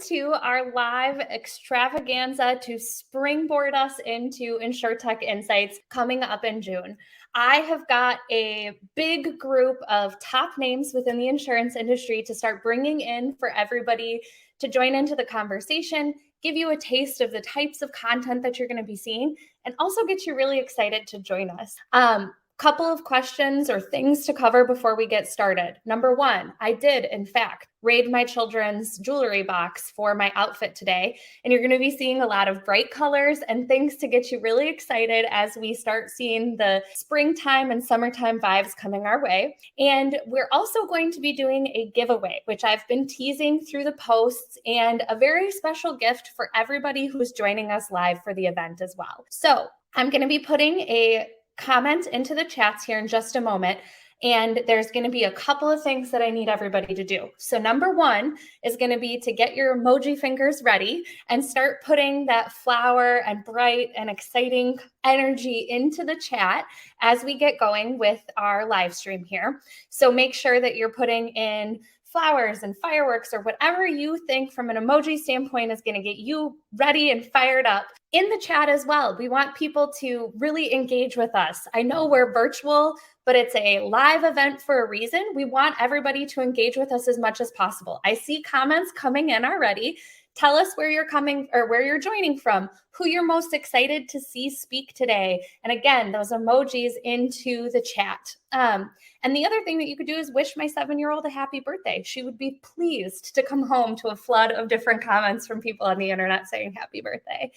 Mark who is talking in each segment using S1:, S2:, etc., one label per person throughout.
S1: to our live extravaganza to springboard us into Insurtech Insights coming up in June. I have got a big group of top names within the insurance industry to start bringing in for everybody to join into the conversation, give you a taste of the types of content that you're going to be seeing, and also get you really excited to join us. Couple of questions or things to cover before we get started. Number one, I did, in fact, raid my children's jewelry box for my outfit today. And you're going to be seeing a lot of bright colors and things to get you really excited as we start seeing the springtime and summertime vibes coming our way. And we're also going to be doing a giveaway, which I've been teasing through the posts, and a very special gift for everybody who's joining us live for the event as well. So I'm going to be putting a comment into the chats here in just a moment. And there's going to be a couple of things that I need everybody to do. So number one is going to be to get your emoji fingers ready and start putting that flower and bright and exciting energy into the chat as we get going with our live stream here. So make sure that you're putting in flowers and fireworks or whatever you think from an emoji standpoint is going to get you ready and fired up in the chat as well. We want people to really engage with us. I know we're virtual, but it's a live event for a reason. We want everybody to engage with us as much as possible. I see comments coming in already. Tell us where you're coming or where you're joining from, who you're most excited to see speak today. And again, those emojis into the chat. And the other thing that you could do is wish my 7-year-old a happy birthday. She would be pleased to come home to a flood of different comments from people on the internet saying happy birthday.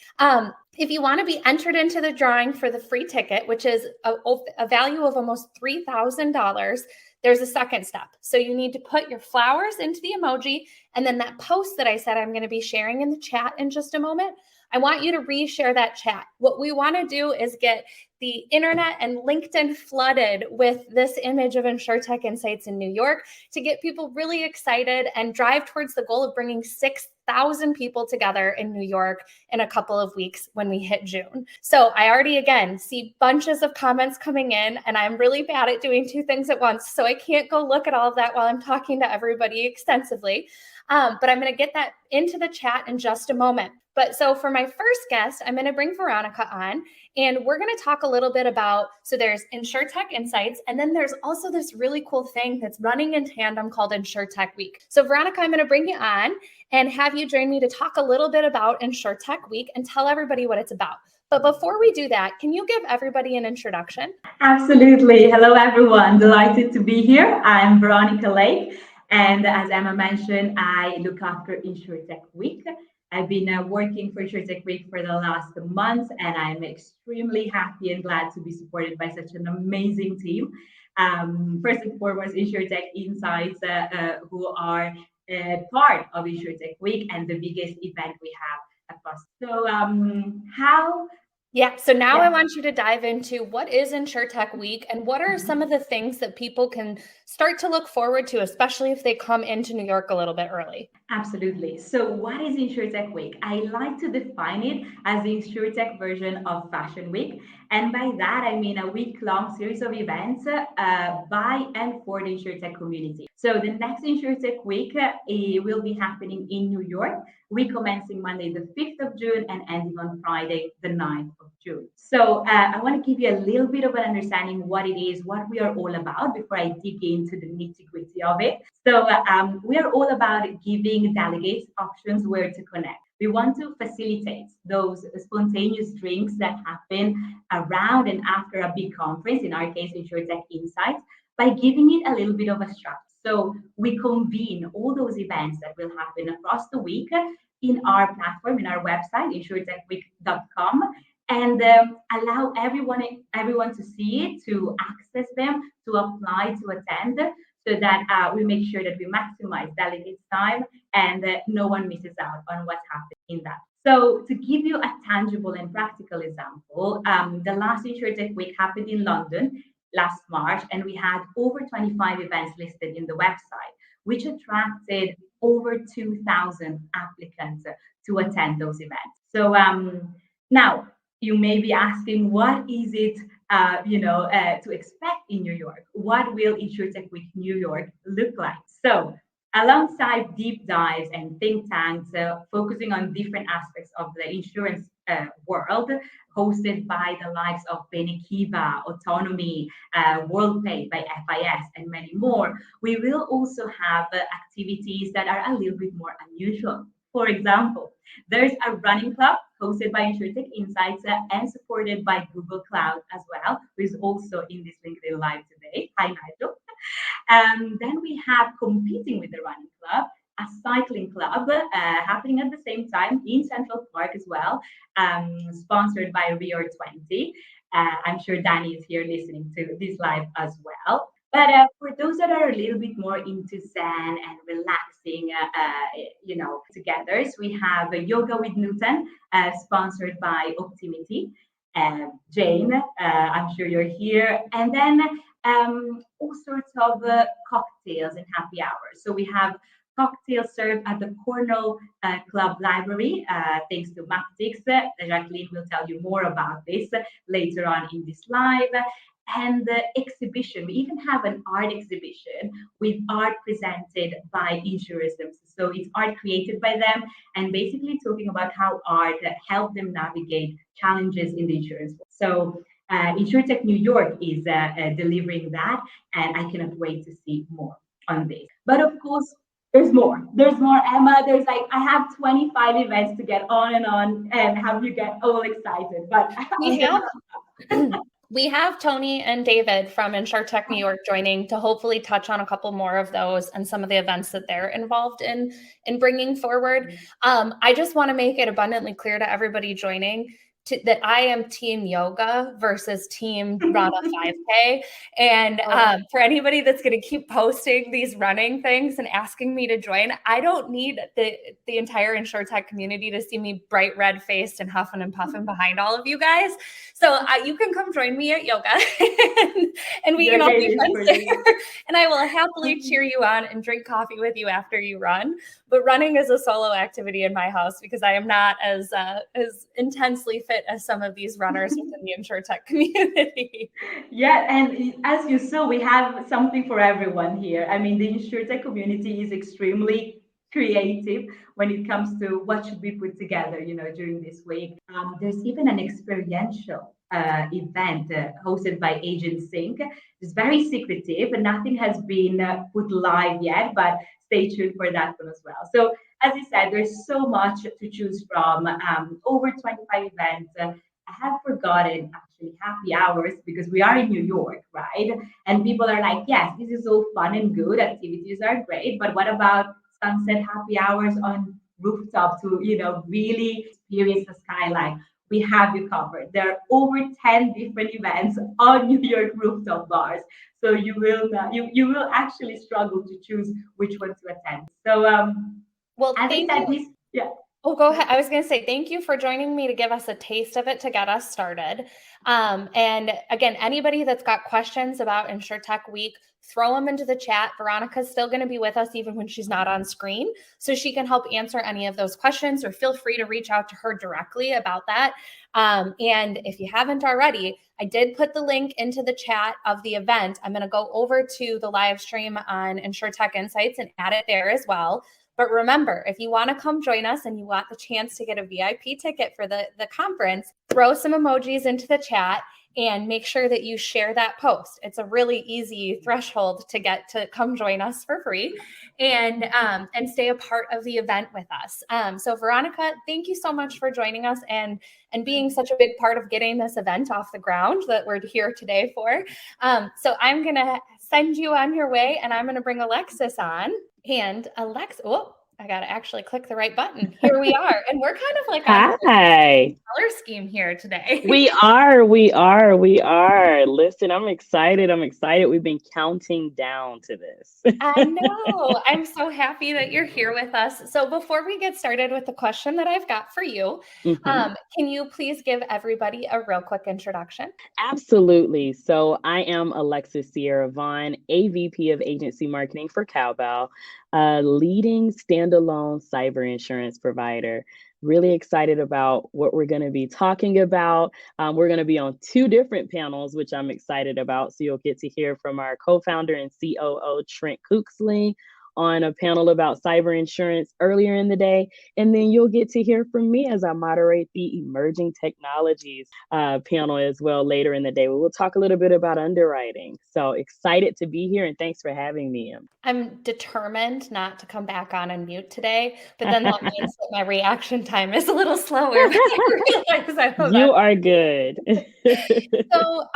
S1: If you want to be entered into the drawing for the free ticket, which is a value of almost $3,000, there's a second step. So you need to put your flowers into the emoji, and then that post that I said I'm going to be sharing in the chat in just a moment, I want you to reshare that chat. What we want to do is get the internet and LinkedIn flooded with this image of Insurtech Insights in New York to get people really excited and drive towards the goal of bringing 6,000 people together in New York in a couple of weeks when we hit June. So I already, again, see bunches of comments coming in, and I'm really bad at doing two things at once. So I can't go look at all of that while I'm talking to everybody extensively. But I'm going to get that into the chat in just a moment. But so for my first guest, I'm going to bring Veronica on, and we're going to talk a little bit about, so there's Insurtech Insights, and then there's also this really cool thing that's running in tandem called Insurtech Week. So Veronica, I'm going to bring you on and have you join me to talk a little bit about Insurtech Week and tell everybody what it's about. But before we do that, can you give everybody an introduction?
S2: Absolutely. Hello, everyone. Delighted to be here. I'm Veronica Lake, and as Emma mentioned, I look after Insurtech Week. I've been working for Insurtech Week for the last month, and I'm extremely happy and glad to be supported by such an amazing team. First and foremost, Insurtech Insights, who are part of Insurtech Week and the biggest event we have across. So
S1: So now I want you to dive into what is Insurtech Week and what are some of the things that people can start to look forward to, especially if they come into New York a little bit early.
S2: Absolutely. So what is Insurtech Week? I like to define it as the Insurtech version of Fashion Week. And by that, I mean a week-long series of events by and for the Insurtech community. So the next Insurtech Week will be happening in New York, recommencing Monday, the 5th of June and ending on Friday, the 9th of June. So I want to give you a little bit of an understanding what it is, what we are all about before I dig into the nitty-gritty of it. So we are all about giving delegates options where to connect. We want to facilitate those spontaneous drinks that happen around and after a big conference, in our case, Insurtech Insights, by giving it a little bit of a structure. So we convene all those events that will happen across the week in our platform, in our website, insurtechweek.com, and allow everyone to see it, to access them, to apply, to attend, so that we make sure that we maximize delegates' time and no one misses out on what's happening in that. So to give you a tangible and practical example, the last Insurtech Week happened in London last March, and we had over 25 events listed in the website, which attracted over 2,000 applicants to attend those events. So now you may be asking, what is it to expect in New York? What will Insurtech Week New York look like? So alongside deep dives and think tanks focusing on different aspects of the insurance world, hosted by the likes of Benekiva, Autonomy, WorldPay by FIS, and many more. We will also have activities that are a little bit more unusual. For example, there's a running club hosted by Insurtech Insights and supported by Google Cloud as well, who is also in this LinkedIn Live today. Hi, Nigel. Then we have competing with the running club, a cycling club happening at the same time in Central Park as well, sponsored by Rio 20. I'm sure Danny is here listening to this live as well. But for those that are a little bit more into Zen and relaxing, together, we have Yoga with Newton, sponsored by Optimity. Jane, I'm sure you're here. And then all sorts of cocktails and happy hours. So we have cocktails served at the Cornell Club Library, thanks to Maptics. Jacqueline will tell you more about this later on in this live. And the exhibition, we even have an art exhibition with art presented by insurers themselves. So it's art created by them and basically talking about how art helped them navigate challenges in the insurance world. So Insurtech New York is delivering that, and I cannot wait to see more on this. But of course, there's more. There's more, Emma. There's I have 25 events to get on and have you get all excited. But
S1: we have Tony and David from Insurtech New York joining to hopefully touch on a couple more of those and some of the events that they're involved in bringing forward. I just want to make it abundantly clear to everybody joining that I am team yoga versus team run a 5K. And for anybody that's going to keep posting these running things and asking me to join, I don't need the entire Insurtech community to see me bright red faced and huffing and puffing behind all of you guys. So you can come join me at yoga and we can all be friends there. And I will happily cheer you on and drink coffee with you after you run. But running is a solo activity in my house because I am not as intensely fit as some of these runners within the Insurtech community.
S2: Yeah, and as you saw, we have something for everyone here. I mean, the Insurtech community is extremely creative when it comes to what should we put together, during this week. There's even an experiential event hosted by Agent Sync. It's very secretive and nothing has been put live yet, but stay tuned for that one as well. So as I said, there's so much to choose from, over 25 events. I have forgotten actually happy hours because we are in New York, right? And people are like, yes, this is all fun and good. Activities are great, but what about sunset happy hours on rooftop to, really experience the skyline? We have you covered. There are over 10 different events on New York rooftop bars. So you will actually struggle to choose which one to attend. So
S1: well, thank you.
S2: Yeah.
S1: Oh, go ahead. I was going to say, thank you for joining me to give us a taste of it to get us started. And again, anybody that's got questions about Insurtech Week, throw them into the chat. Veronica's still going to be with us even when she's not on screen, so she can help answer any of those questions, or feel free to reach out to her directly about that. And if you haven't already, I did put the link into the chat of the event. I'm going to go over to the live stream on Insurtech Insights and add it there as well. But remember, if you want to come join us and you want the chance to get a VIP ticket for the conference, throw some emojis into the chat and make sure that you share that post. It's a really easy threshold to get to come join us for free and stay a part of the event with us. So Veronica, thank you so much for joining us and being such a big part of getting this event off the ground that we're here today for. So I'm going to send you on your way, and I'm going to bring Alexis on. And Alexa, I got to actually click the right button. Here we are. And we're kind of like on a color scheme here today.
S3: We are. Listen, I'm excited. We've been counting down to this.
S1: I know. I'm so happy that you're here with us. So before we get started with the question that I've got for you, can you please give everybody a real quick introduction?
S3: Absolutely. So I am Alexis Cierra Vaughn, AVP of Agency Marketing for Cowbell, a leading standalone cyber insurance provider. Really excited about what we're going to be talking about. We're going to be on 2 different panels, which I'm excited about. So you'll get to hear from our co-founder and COO, Trent Cooksley, on a panel about cyber insurance earlier in the day. And then you'll get to hear from me as I moderate the emerging technologies panel as well later in the day. We'll talk a little bit about underwriting. So excited to be here, and thanks for having me.
S1: I'm determined not to come back on and mute today, but then that means that my reaction time is a little slower.
S3: You are good.
S1: So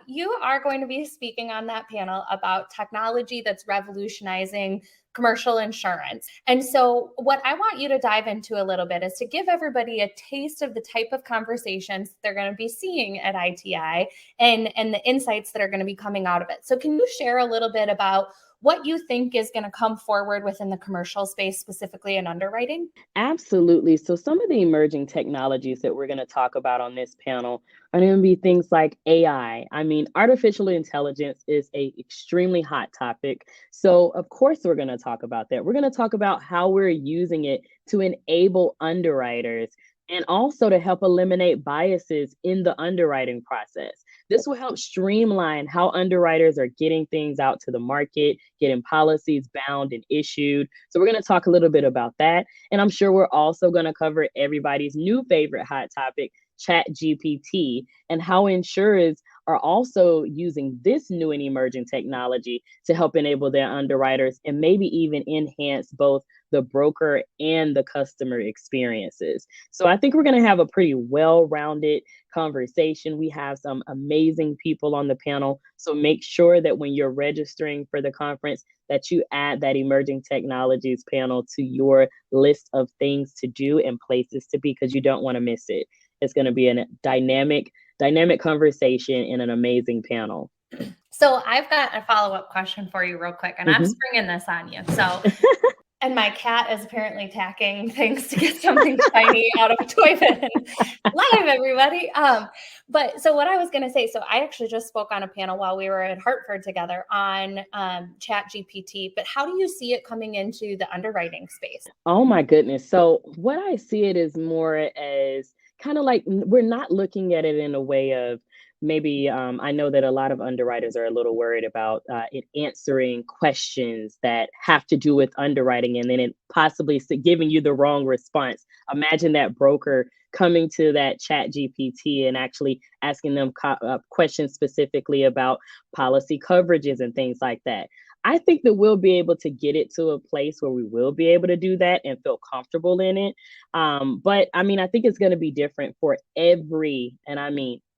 S1: you are going to be speaking on that panel about technology that's revolutionizing commercial insurance. And so what I want you to dive into a little bit is to give everybody a taste of the type of conversations they're going to be seeing at ITI and the insights that are going to be coming out of it. So can you share a little bit about what you think is going to come forward within the commercial space, specifically in underwriting?
S3: Absolutely. So some of the emerging technologies that we're going to talk about on this panel are going to be things like AI. I mean, artificial intelligence is an extremely hot topic. So of course, we're going to talk about that. We're going to talk about how we're using it to enable underwriters and also to help eliminate biases in the underwriting process. This will help streamline how underwriters are getting things out to the market, getting policies bound and issued. So we're going to talk a little bit about that. And I'm sure we're also going to cover everybody's new favorite hot topic, ChatGPT, and how insurers are also using this new and emerging technology to help enable their underwriters and maybe even enhance both the broker and the customer experiences. So I think we're going to have a pretty well-rounded conversation. We have some amazing people on the panel. So make sure that when you're registering for the conference, that you add that emerging technologies panel to your list of things to do and places to be, because you don't want to miss it. It's going to be a dynamic conversation and an amazing panel.
S1: So I've got a follow-up question for you real quick, and I'm springing this on you. So, and my cat is apparently tacking things to get something shiny out of a toy bin. Live, everybody. But so what I was going to say, so I actually just spoke on a panel while we were at Hartford together on ChatGPT, but how do you see it coming into the underwriting space?
S3: Oh my goodness. So what I see it is more as kind of like, we're not looking at it in a way of maybe, I know that a lot of underwriters are a little worried about it answering questions that have to do with underwriting and then it possibly giving you the wrong response. Imagine that broker coming to that ChatGPT and actually asking them questions specifically about policy coverages and things like that. I think that we'll be able to get it to a place where we will be able to do that and feel comfortable in it. But I mean, I think it's going to be different for every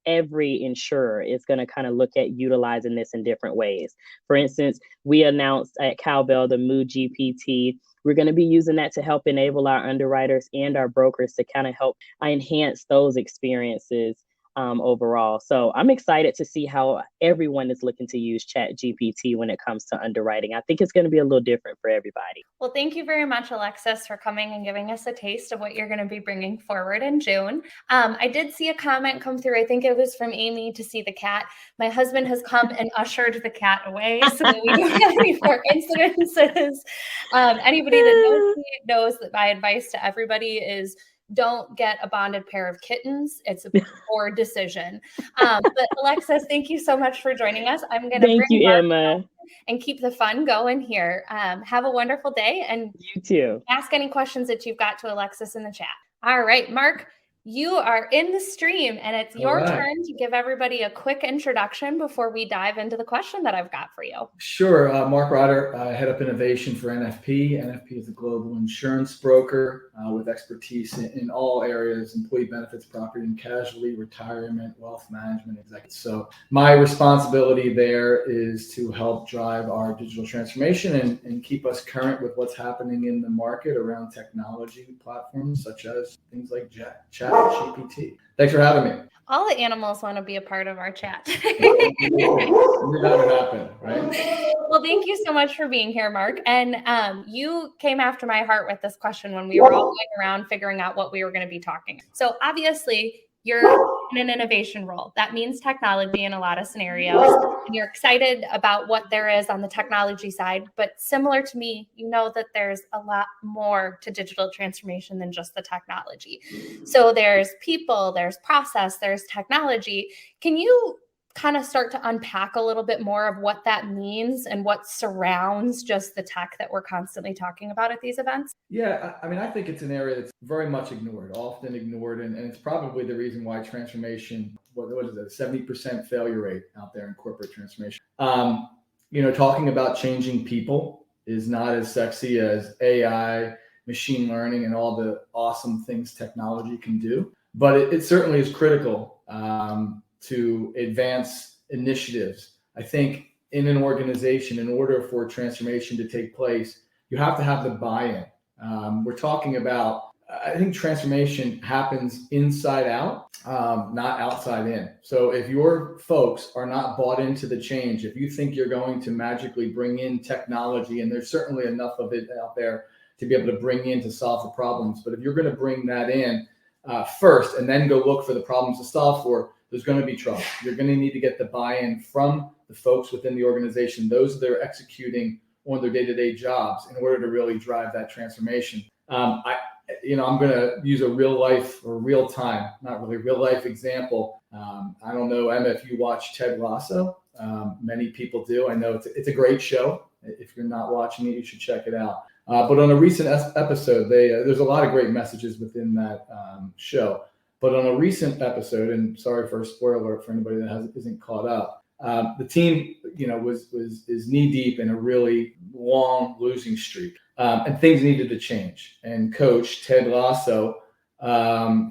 S3: insurer is going to kind of look at utilizing this in different ways. For instance, we announced at Cowbell the Mood GPT. We're going to be using that to help enable our underwriters and our brokers to kind of help enhance those experiences overall. So I'm excited to see how everyone is looking to use ChatGPT when it comes to underwriting. I think it's going to be a little different for everybody.
S1: Well, thank you very much, Alexis, for coming and giving us a taste of what you're going to be bringing forward in June. I did see a comment come through. I think it was from Amy to see the cat. My husband has come and ushered the cat away so that we don't have any more incidences. Anybody that knows me knows that my advice to everybody is don't get a bonded pair of kittens. It's a poor decision. But Alexis, thank you so much for joining us. I'm going to
S3: Thank you, Emma,
S1: and keep the fun going here. Have a wonderful day, and
S3: you too.
S1: Ask any questions that you've got to Alexis in the chat. All right, Mark, you are in the stream, and it's your turn to give everybody a quick introduction before we dive into the question that I've got for you.
S4: Sure. Mark Rieder, I head up innovation for NFP. NFP is a global insurance broker with expertise in all areas: employee benefits, property and casualty, retirement, wealth management, executive. So my responsibility there is to help drive our digital transformation and keep us current with what's happening in the market around technology platforms such as things like ChatGPT. Thanks for having me.
S1: All the animals want to be a part of our chat.
S4: We're about to happen, right?
S1: Well, thank you so much for being here, Mark. And you came after my heart with this question when we were all going around figuring out what we were going to be talking. So obviously, you're in an innovation role. That means technology in a lot of scenarios. And you're excited about what there is on the technology side. But similar to me, you know that there's a lot more to digital transformation than just the technology. So there's people, there's process, there's technology. Can you kind of start to unpack a little bit more of what that means and what surrounds just the tech that we're constantly talking about at these events?
S4: Yeah, I mean, I think it's an area that's very much ignored, often ignored, and it's probably the reason why transformation, what is it, a 70% failure rate out there in corporate transformation. Talking about changing people is not as sexy as AI, machine learning, and all the awesome things technology can do. But it certainly is critical to advance initiatives. I think in an organization, in order for transformation to take place, you have to have the buy-in. We're talking about, I think transformation happens inside out, not outside in. So if your folks are not bought into the change, if you think you're going to magically bring in technology, and there's certainly enough of it out there to be able to bring in to solve the problems, but if you're going to bring that in first and then go look for the problems to solve for, there's going to be trouble. You're going to need to get the buy-in from the folks within the organization, those that are executing on their day-to-day jobs, in order to really drive that transformation. I'm going to use a real life example. I don't know, Emma, if you watch Ted Lasso. Many people do. I know it's a great show. If you're not watching it, you should check it out. But on a recent episode, there's a lot of great messages within that show. But on a recent episode, and sorry for a spoiler for anybody that isn't caught up, the team, is knee deep in a really long losing streak, and things needed to change. And Coach Ted Lasso,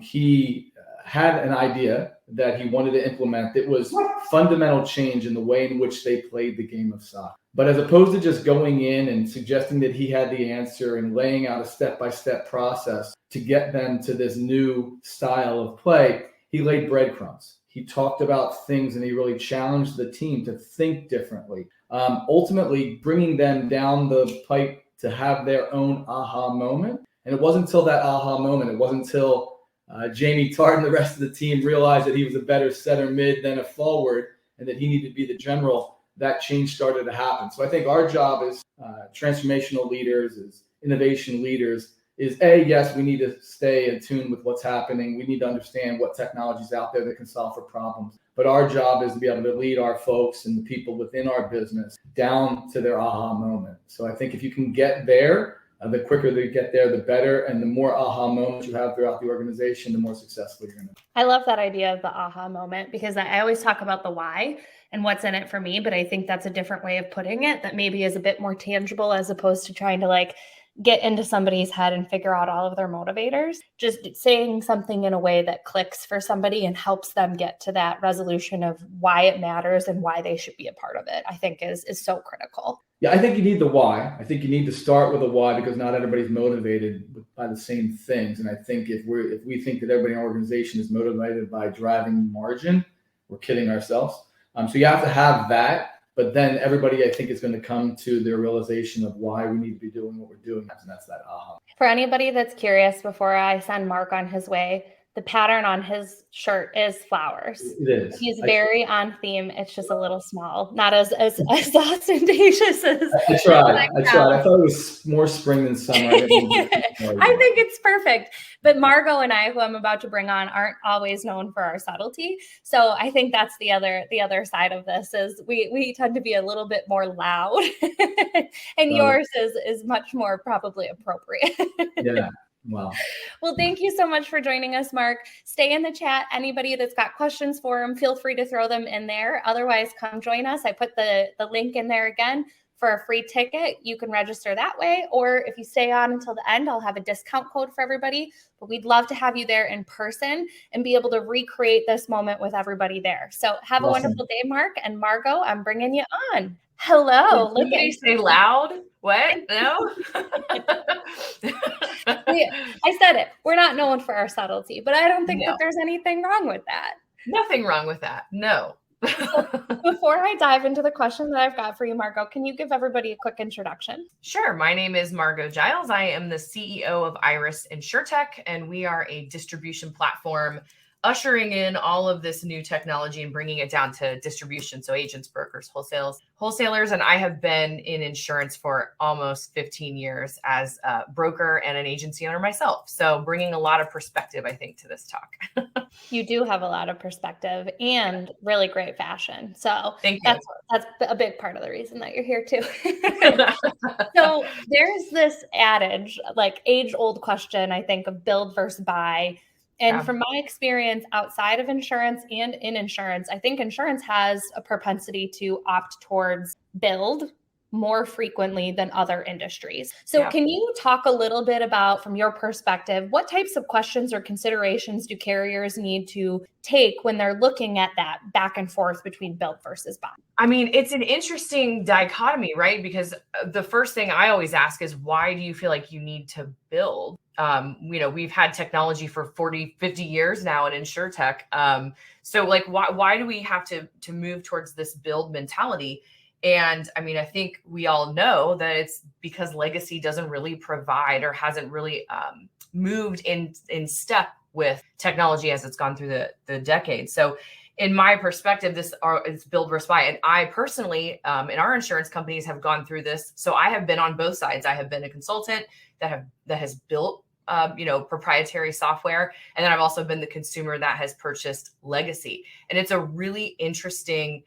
S4: he had an idea that he wanted to implement that was fundamental change in the way in which they played the game of soccer. But as opposed to just going in and suggesting that he had the answer and laying out a step-by-step process to get them to this new style of play, he laid breadcrumbs. He talked about things and he really challenged the team to think differently, ultimately bringing them down the pipe to have their own aha moment. And it wasn't until that aha moment, it wasn't until Jamie Tart and the rest of the team realized that he was a better center mid than a forward and that he needed to be the general, that change started to happen. So I think our job as transformational leaders, as innovation leaders, is yes, we need to stay in tune with what's happening. We need to understand what technology's out there that can solve for problems. But our job is to be able to lead our folks and the people within our business down to their aha moment. So I think if you can get there, the quicker they get there, the better. And the more aha moments you have throughout the organization, the more successful you're going to be.
S1: I love that idea of the aha moment, because I always talk about the why and what's in it for me. But I think that's a different way of putting it that maybe is a bit more tangible, as opposed to trying to get into somebody's head and figure out all of their motivators. Just saying something in a way that clicks for somebody and helps them get to that resolution of why it matters and why they should be a part of it, I think is so critical.
S4: Yeah, I think you need the why. I think you need to start with a why, because not everybody's motivated by the same things. And I think if we think that everybody in our organization is motivated by driving margin, we're kidding ourselves. So you have to have that. But then everybody, I think, is going to come to their realization of why we need to be doing what we're doing. And that's that aha.
S1: For anybody that's curious, before I send Mark on his way, the pattern on his shirt is flowers.
S4: It is.
S1: He's very on theme. It's just a little small, not as ostentatious as.
S4: I tried. I thought it was more spring than summer.
S1: I think it's perfect. But Margot and I, who I'm about to bring on, aren't always known for our subtlety. So I think that's the other side of this is we tend to be a little bit more loud, and yours is much more probably appropriate.
S4: Yeah. Wow.
S1: Well, thank you so much for joining us, Mark. Stay in the chat. Anybody that's got questions for him, feel free to throw them in there. Otherwise, come join us. I put the link in there again for a free ticket. You can register that way. Or if you stay on until the end, I'll have a discount code for everybody. But we'd love to have you there in person and be able to recreate this moment with everybody there. So have a wonderful day, Mark. And Margot, I'm bringing you on. Hello.
S5: Did you say loud? What? No?
S1: I said it. We're not known for our subtlety, but I don't think that there's anything wrong with that.
S5: Nothing wrong with that. No.
S1: So before I dive into the question that I've got for you, Margot, can you give everybody a quick introduction?
S5: Sure. My name is Margot Giles. I am the CEO of Carriers and Insurtechs, and we are a distribution platform ushering in all of this new technology and bringing it down to distribution. So agents, brokers, wholesalers. And I have been in insurance for almost 15 years as a broker and an agency owner myself. So bringing a lot of perspective, I think, to this talk.
S1: You do have a lot of perspective and really great fashion. So
S5: Thank you.
S1: That's a big part of the reason that you're here too. So there's this adage, like age-old question, I think, of build versus buy. And from my experience outside of insurance and in insurance, I think insurance has a propensity to opt towards build more frequently than other industries. So can you talk a little bit about, from your perspective, what types of questions or considerations do carriers need to take when they're looking at that back and forth between build versus buy?
S5: I mean, it's an interesting dichotomy, right? Because the first thing I always ask is, why do you feel like you need to build? We've had technology for 40, 50 years now in Insurtech. So like, why do we have to move towards this build mentality? And I mean, I think we all know that it's because legacy doesn't really provide or hasn't really moved in step with technology as it's gone through the decades. So in my perspective, it's build versus buy. And I personally, in our insurance companies, have gone through this. So I have been on both sides. I have been a consultant that has built proprietary software. And then I've also been the consumer that has purchased legacy. And it's a really interesting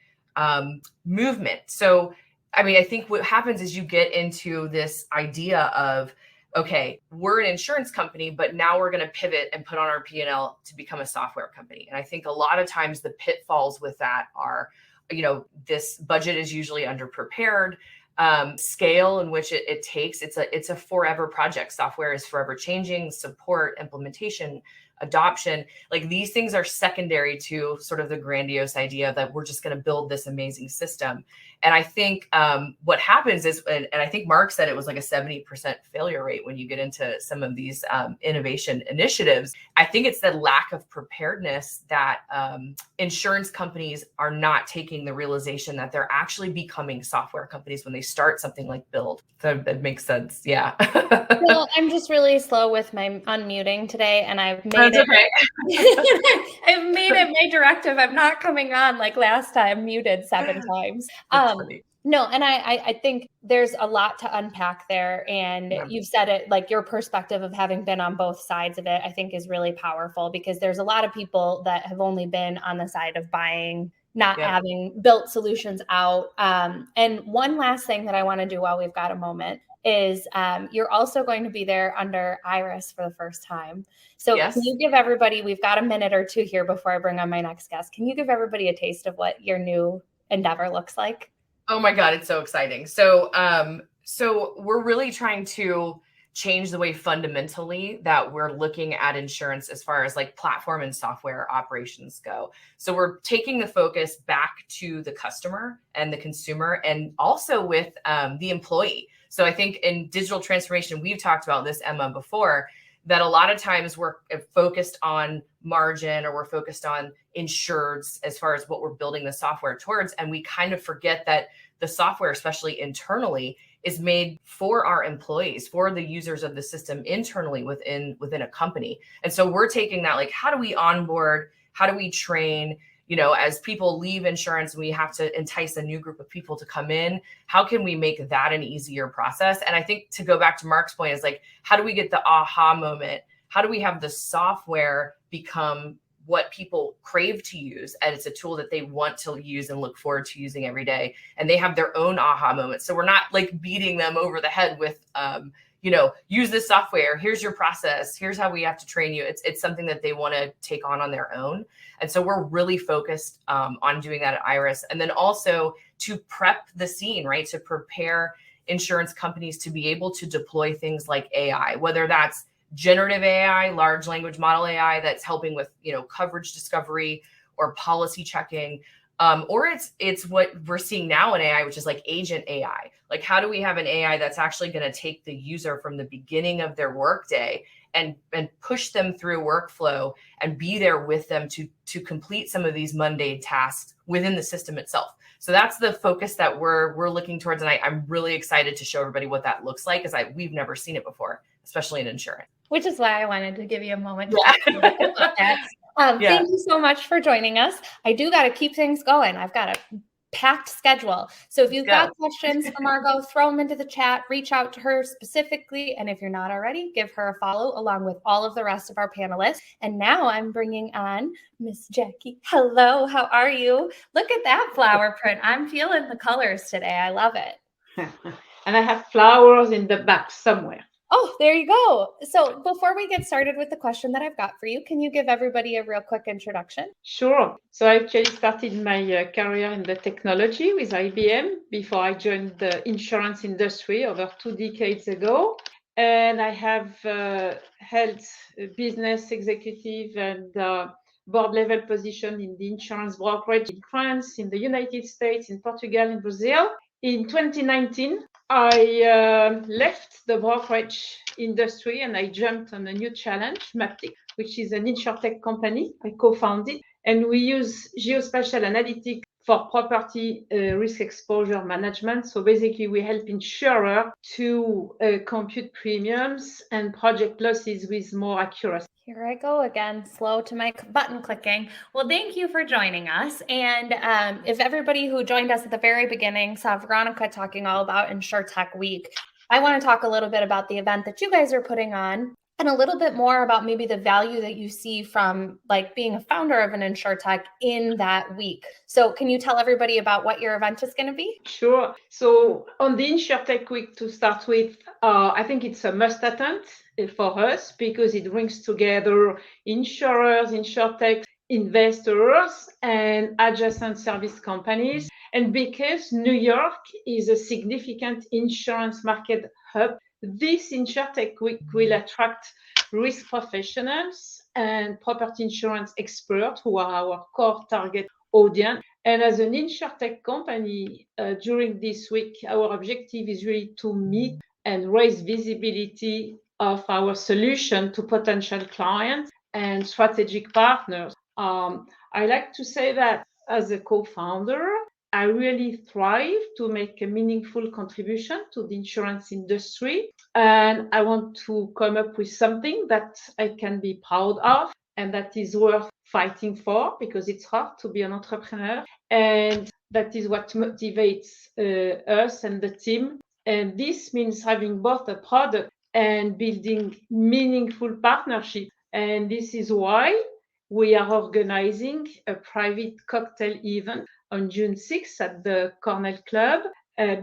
S5: movement. So, I mean, I think what happens is you get into this idea of, okay, we're an insurance company, but now we're going to pivot and put on our P&L to become a software company. And I think a lot of times the pitfalls with that are, this budget is usually underprepared. Scale in which it takes, it's a forever project. Software is forever changing, support, implementation, adoption. Like, these things are secondary to sort of the grandiose idea that we're just going to build this amazing system. And I think what happens is, and I think Mark said it was like a 70% failure rate when you get into some of these innovation initiatives. I think it's the lack of preparedness that insurance companies are not taking the realization that they're actually becoming software companies when they start something like build. So that makes sense. Yeah.
S1: Well, I'm just really slow with my unmuting today, and I've made
S5: That's okay.
S1: I've made it my directive. I'm not coming on like last time, muted 7 times. No, and I think there's a lot to unpack there. And you've said it, like, your perspective of having been on both sides of it, I think is really powerful, because there's a lot of people that have only been on the side of buying, not having built solutions out. And one last thing that I want to do while we've got a moment is you're also going to be there under IRIS for the first time. So can you give everybody, we've got a minute or two here before I bring on my next guest. Can you give everybody a taste of what your new endeavor looks like?
S5: Oh my God, it's so exciting. So we're really trying to change the way fundamentally that we're looking at insurance as far as like platform and software operations go. So we're taking the focus back to the customer and the consumer, and also with the employee. So I think in digital transformation, we've talked about this, Emma, before, that a lot of times we're focused on margin, or we're focused on insureds as far as what we're building the software towards. And we kind of forget that the software, especially internally, is made for our employees, for the users of the system internally within a company. And so we're taking that, like, how do we onboard? How do we train? As people leave insurance, we have to entice a new group of people to come in. How can we make that an easier process? And I think, to go back to Mark's point, is like, how do we get the aha moment? How do we have the software become what people crave to use? And it's a tool that they want to use and look forward to using every day. And they have their own aha moment. So we're not like beating them over the head with, use this software. Here's your process. Here's how we have to train you. It's something that they want to take on their own. And so we're really focused on doing that at IRIS. And then also to prep the scene, right? To prepare insurance companies to be able to deploy things like AI, whether that's generative AI, large language model AI that's helping with, coverage discovery or policy checking. Or it's what we're seeing now in AI, which is like agent AI. Like, how do we have an AI that's actually going to take the user from the beginning of their workday and push them through workflow and be there with them to complete some of these mundane tasks within the system itself? So that's the focus that we're looking towards. And I'm really excited to show everybody what that looks like, because we've never seen it before, especially in insurance.
S1: Which is why I wanted to give you a moment to talk about that. Thank you so much for joining us. I do got to keep things going. I've got to packed schedule. So if you've got questions for Margot, throw them into the chat, reach out to her specifically. And if you're not already, give her a follow along with all of the rest of our panelists. And now I'm bringing on Miss Jackie. Hello, how are you? Look at that flower print. I'm feeling the colors today. I love it.
S6: And I have flowers in the back somewhere.
S1: Oh, there you go. So before we get started with the question that I've got for you, can you give everybody a real quick introduction?
S6: Sure. So I actually started my career in the technology with IBM before I joined the insurance industry over 2 decades ago. And I have held business executive and board level position in the insurance brokerage in France, in the United States, in Portugal, in Brazil. In 2019, I left the brokerage industry and I jumped on a new challenge, Maptic, which is an Insurtech company I co-founded. And we use geospatial analytics for property risk exposure management. So basically, we help insurer to compute premiums and project losses with more accuracy.
S1: Here I go again, slow to my button clicking. Well, thank you for joining us. And if everybody who joined us at the very beginning saw Veronica talking all about Insurtech Week, I want to talk a little bit about the event that you guys are putting on and a little bit more about maybe the value that you see from like being a founder of an Insurtech in that week. So can you tell everybody about what your event is going to be?
S6: Sure. So on the Insurtech Week, to start with, I think it's a must attend for us because it brings together insurers, Insurtech, investors, and adjacent service companies. And because New York is a significant insurance market hub, this Insurtech Week will attract risk professionals and property insurance experts who are our core target audience. And as an Insurtech company, during this week, our objective is really to meet and raise visibility of our solution to potential clients and strategic partners. I like to say that as a co-founder, I really thrive to make a meaningful contribution to the insurance industry. And I want to come up with something that I can be proud of and that is worth fighting for because it's hard to be an entrepreneur. And that is what motivates us and the team. And this means having both a product and building meaningful partnership. And this is why we are organizing a private cocktail event on June 6th at the Cornell Club,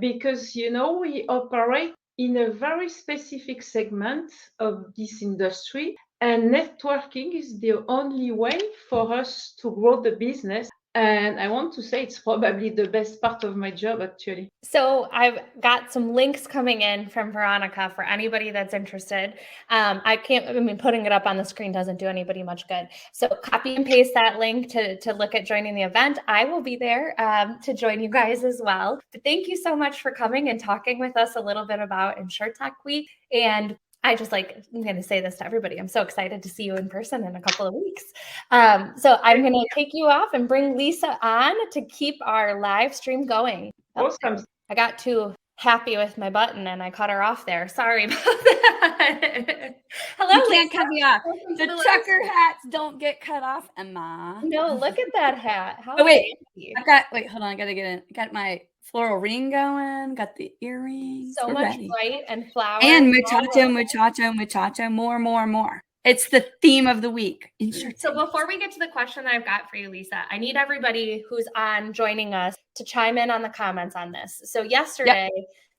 S6: because, you know, we operate in a very specific segment of this industry, and networking is the only way for us to grow the business. And I want to say it's probably the best part of my job, actually.
S1: So I've got some links coming in from Veronica for anybody that's interested. Putting it up on the screen doesn't do anybody much good. So copy and paste that link to look at joining the event. I will be there to join you guys as well. But thank you so much for coming and talking with us a little bit about Insurtech Week. And I'm going to say this to everybody. I'm so excited to see you in person in a couple of weeks. So I'm going to take you off and bring Lisa on to keep our live stream going.
S6: Awesome.
S1: I got too happy with my button and I cut her off there. Sorry about that. Hello,
S7: you can't
S1: Lisa.
S7: cut me off. The trucker hats don't get cut off, Emma.
S1: No, look at that hat. How
S7: wait,
S1: fancy.
S7: hold on. I got to get in. I got my floral ring going, got the earrings.
S1: So much bright and flowers.
S7: And muchacho, more. It's the theme of the week.
S1: So before we get to the question I've got for you, Lisa, I need everybody who's on joining us to chime in on the comments on this. So yesterday,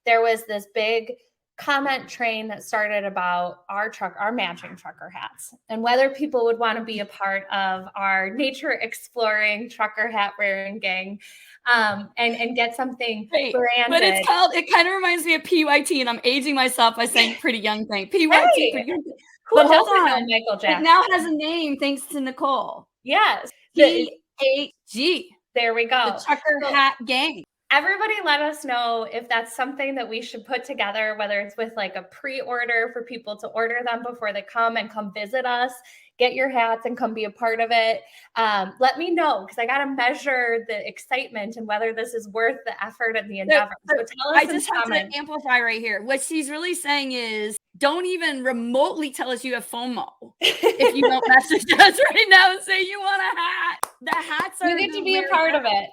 S1: there was this big comment train that started about our matching trucker hats and whether people would want to be a part of our nature exploring trucker hat wearing gang and get something branded.
S7: But it kind of reminds me of PYT, and I'm aging myself by saying pretty young thing. PYT, pretty young thing. But hold on,
S1: Michael Jackson.
S7: It now has a name thanks to Nicole.
S1: Yes.
S7: PHG.
S1: There we go.
S7: The trucker hat gang.
S1: Everybody let us know if that's something that we should put together, whether it's with like a pre-order for people to order them before they come visit us, get your hats and come be a part of it. Let me know because I got to measure the excitement and whether this is worth the effort and the endeavor. So tell us.
S7: I just have to amplify right here. What she's really saying is don't even remotely tell us you have FOMO if you don't message us right now and say you want a hat. The hats are.
S1: You get to be a part of it.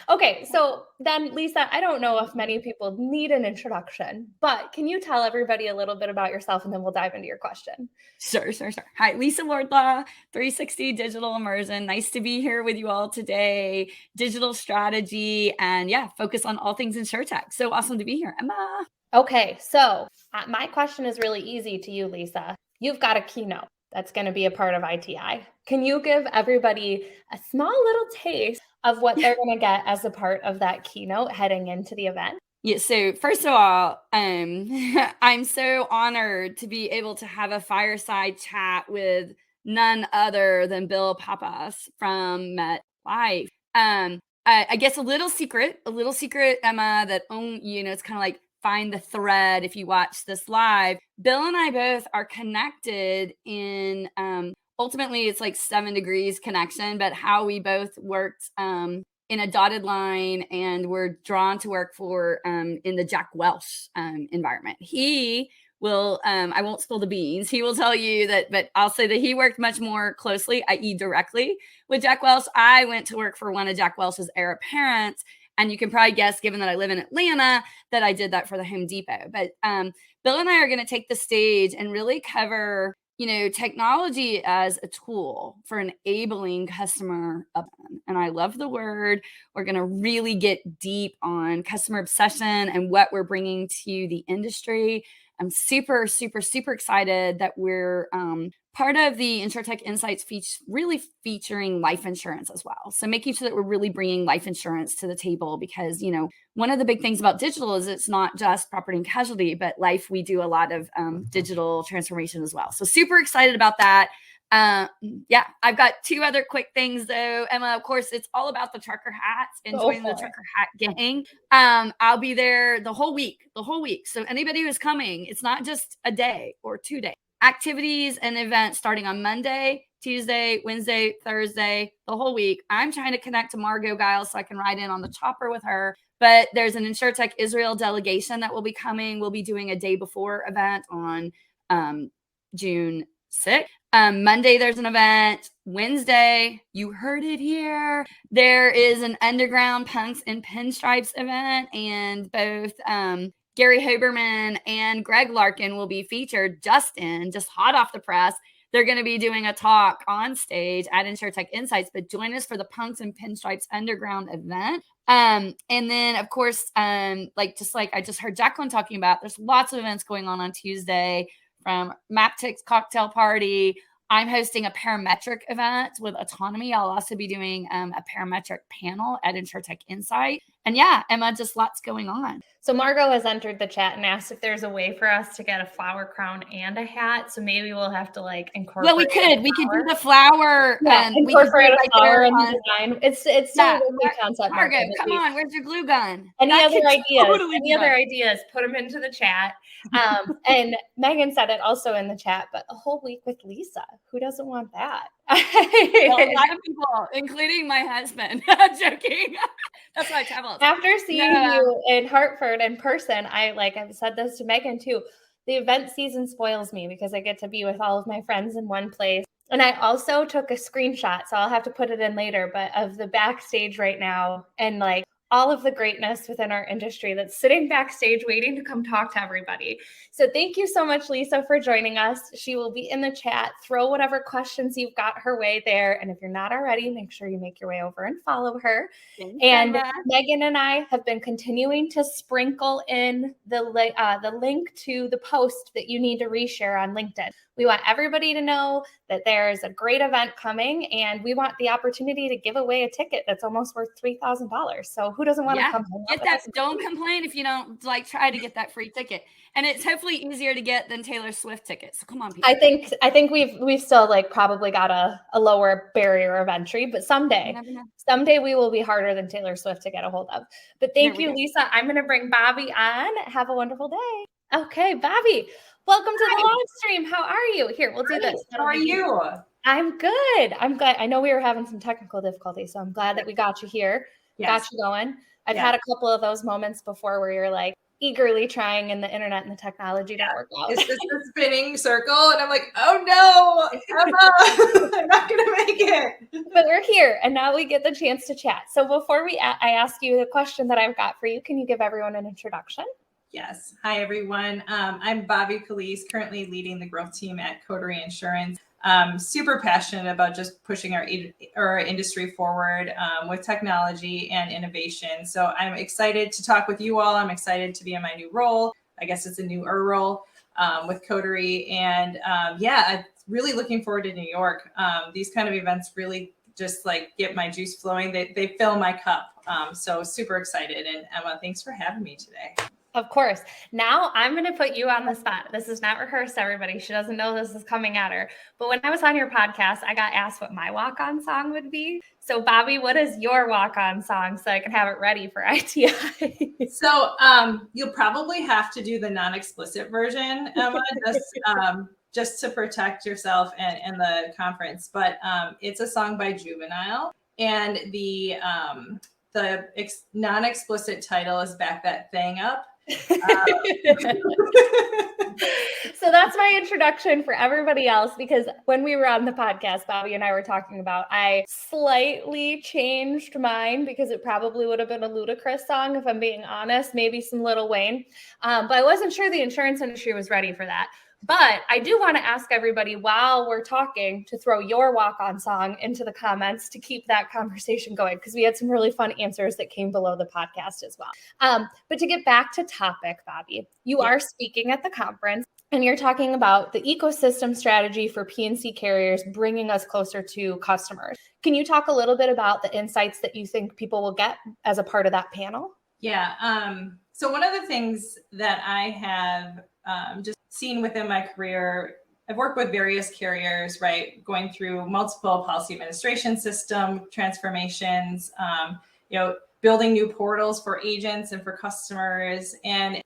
S1: Okay, so then, Lisa, I don't know if many people need an introduction, but can you tell everybody a little bit about yourself, and then we'll dive into your question?
S7: Sure. Hi, Lisa Wardlaw, 360 Digital Immersion. Nice to be here with you all today. Digital strategy and focus on all things Insurtech. So awesome to be here, Emma.
S1: Okay, so my question is really easy to you, Lisa. You've got a keynote that's going to be a part of ITI. Can you give everybody a small little taste of what they're going to get as a part of that keynote heading into the event?
S7: Yeah, so first of all, I'm so honored to be able to have a fireside chat with none other than Bill Pappas from MetLife. I guess a little secret, Emma, that it's kind of like find the thread if you watch this live. Bill and I both are connected in ultimately it's like 7 degrees connection, but how we both worked in a dotted line and were drawn to work for in the Jack Welch environment. He will, I won't spill the beans. He will tell you that, but I'll say that he worked much more closely, i.e. directly with Jack Welch. I went to work for one of Jack Welch's heir apparents. And you can probably guess, given that I live in Atlanta, that I did that for the Home Depot. But Bill and I are going to take the stage and really cover, technology as a tool for enabling customer obsession. And I love the word. We're going to really get deep on customer obsession and what we're bringing to the industry. I'm super, super, super excited that we're part of the Insurtech Insights really featuring life insurance as well. So making sure that we're really bringing life insurance to the table because, one of the big things about digital is it's not just property and casualty, but life, we do a lot of digital transformation as well. So super excited about that. I've got 2 other quick things though. Emma, of course, it's all about the trucker hats and joining the trucker hat gang. I'll be there the whole week. So anybody who's coming, it's not just a day or 2 days. Activities and events starting on Monday, Tuesday, Wednesday, Thursday, the whole week. I'm trying to connect to Margot Giles so I can ride in on the chopper with her. But there's an Insurtech Israel delegation that will be coming. We'll be doing a day before event on June 6th. Monday, there's an event. Wednesday, you heard it here. There is an Underground Punks and Pinstripes event. And both Gary Hoberman and Greg Larkin will be featured just hot off the press. They're going to be doing a talk on stage at Insurtech Insights, but join us for the Punks and Pinstripes Underground event. And then, of course, just like I just heard Jacqueline talking about, there's lots of events going on Tuesday from Maptic's cocktail party. I'm hosting a parametric event with autonomy. I'll also be doing a parametric panel at Insurtech Insight. And Emma, just lots going on.
S1: So Margot has entered the chat and asked if there's a way for us to get a flower crown and a hat. So maybe we'll have to incorporate.
S7: Well, we could do the flower.
S1: And incorporate a flower in the design. It's still a good concept.
S7: Margot, come on, where's your glue gun?
S1: Any other ideas? Put them into the chat. And Megan said it also in the chat, but a whole week with Lisa. Who doesn't want that?
S7: Well, a lot of people, including my husband. Joking. That's why I travel.
S1: After seeing you in Hartford in person, I've said this to Megan too. The event season spoils me because I get to be with all of my friends in one place. And I also took a screenshot, so I'll have to put it in later, but of the backstage right now and all of the greatness within our industry that's sitting backstage waiting to come talk to everybody. So thank you so much, Lisa, for joining us. She will be in the chat. Throw whatever questions you've got her way there. And if you're not already, make sure you make your way over and follow her. And Megan and I have been continuing to sprinkle in the link to the post that you need to reshare on LinkedIn. We want everybody to know that there's a great event coming, and we want the opportunity to give away a ticket that's almost worth $3,000. So who doesn't want to come?
S7: Get that? Don't complain if you don't try to get that free ticket. And it's hopefully easier to get than Taylor Swift tickets. So come on, people.
S1: I think we've still probably got a lower barrier of entry, but someday we will be harder than Taylor Swift to get a hold of. But thank you, Lisa. I'm going to bring Bobbie on. Have a wonderful day. Okay, Bobbie. Welcome to the live stream. How are you? Here, we'll do this.
S8: How are you?
S1: I'm good. I'm glad. I know we were having some technical difficulties, so I'm glad that we got you here. Got you going. I've had a couple of those moments before where you're like, eagerly trying, and the internet and the technology don't work out.
S5: It's just a spinning circle, and I'm like, oh no, Emma, I'm not gonna make it.
S1: But we're here, and now we get the chance to chat. So before I ask you the question that I've got for you, can you give everyone an introduction?
S8: Yes. Hi, everyone. I'm Bobbie, Collies, currently leading the growth team at Coterie Insurance. Super passionate about just pushing our industry forward with technology and innovation. So I'm excited to talk with you all. I'm excited to be in my new role. I guess it's a newer role with Coterie. And I'm really looking forward to New York. These kind of events really just like get my juice flowing. They fill my cup. So super excited. And Emma, thanks for having me today.
S1: Of course. Now I'm going to put you on the spot. This is not rehearsed, everybody. She doesn't know this is coming at her. But when I was on your podcast, I got asked what my walk-on song would be. So Bobbie, what is your walk-on song so I can have it ready for ITI?
S8: So you'll probably have to do the non-explicit version, Emma, just to protect yourself and the conference. But it's a song by Juvenile, and the non-explicit title is Back That Thing Up.
S1: So that's my introduction for everybody else, because when we were on the podcast, Bobbie and I were talking about, I slightly changed mine because it probably would have been a ludicrous song, if I'm being honest, maybe some Lil Wayne. But I wasn't sure the insurance industry was ready for that. But I do want to ask everybody while we're talking to throw your walk-on song into the comments to keep that conversation going, because we had some really fun answers that came below the podcast as well. But to get back to topic, Bobbie, you are speaking at the conference and you're talking about the ecosystem strategy for P&C carriers bringing us closer to customers. Can you talk a little bit about the insights that you think people will get as a part of that panel?
S8: Yeah. So one of the things that I have just seen within my career, I've worked with various carriers, right? Going through multiple policy administration system transformations, building new portals for agents and for customers. And